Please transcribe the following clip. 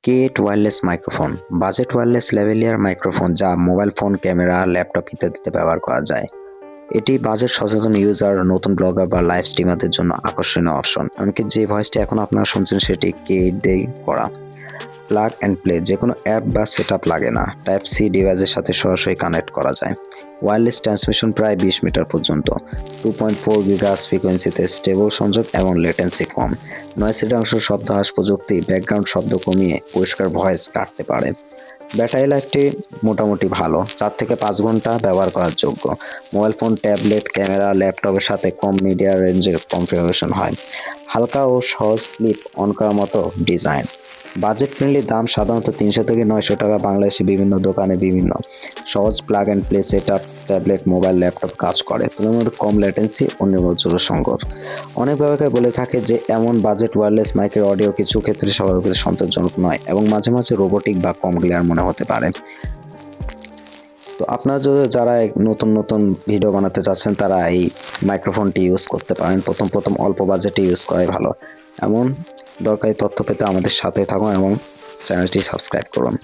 Kate wireless microphone budget wireless lavalier microphone যা mobile phone, camera, laptop ইত্যাদিতে ব্যবহার করা যায়। এটি বাজেট সচেতন ইউজার, নতুন ব্লগার বা লাইভ স্ট্রিমারদের জন্য আকর্ষণীয় অপশন। এমনকি যে ভয়েসটি এখন আপনারা শুনছেন সেটি কেট দিয়ে করা। প্লাগ অ্যান্ড প্লে, যে কোনো অ্যাপ বা সেটআপ লাগে না, টাইপ সি ডিভাইসের সাথে সরাসরি কানেক্ট করা যায়। ওয়্যারলেস ট্রান্সমিশন প্রায় 20 মিটার পর্যন্ত। 2.4 গিগাহার্জ ফ্রিকোয়েন্সিতে স্টেবল সংযোগ এবং লেটেন্সি কম। নয়েজ রিডাকশন শব্দ হ্রাস প্রযুক্তি ব্যাকগ্রাউন্ড শব্দ কমিয়ে পরিষ্কার ভয়েস কাটতে পারে। ব্যাটারি লাইফটি মোটামুটি ভালো, 4 থেকে 5 ঘন্টা ব্যবহার করার যোগ্য। মোবাইল ফোন, ট্যাবলেট, ক্যামেরা, ল্যাপটপের সাথে কম মিডিয়া রেঞ্জের কনফিগারেশন হয়। হালকা ও সহজ ক্লিপ অন করার মতো ডিজাইন। বাজেট ফ্রেন্ডলি দাম সাধারণত 300 থেকে 900 টাকা। বাংলাদেশে বিভিন্ন দোকানে বিভিন্ন সহজ plug and play setup tablet, mobile, laptop কাজ করে। তুলনামূলক কম ল্যাটেন্সি ও নির্ভরযোগ্য সংকট। অনেক ব্যবহারকারী বলে থাকে যে এমন বাজেট ওয়্যারলেস মাইকের অডিও কিছু ক্ষেত্রে সবার সন্তোষজনক নয় এবং মাঝে মাঝে রোবোটিক বা কম ক্লিয়ার মনে হতে পারে। তো আপনারা যারা নতুন ভিডিও বানাতে চাচ্ছেন তারা এই মাইক্রোফোনটি ইউজ করতে পারেন। প্রথম অল্প বাজেটে ইউজ করাই ভালো। এমন দরকারি তথ্য পেতে আমাদের সাথে থাকুন এবং চ্যানেলটি সাবস্ক্রাইব করুন।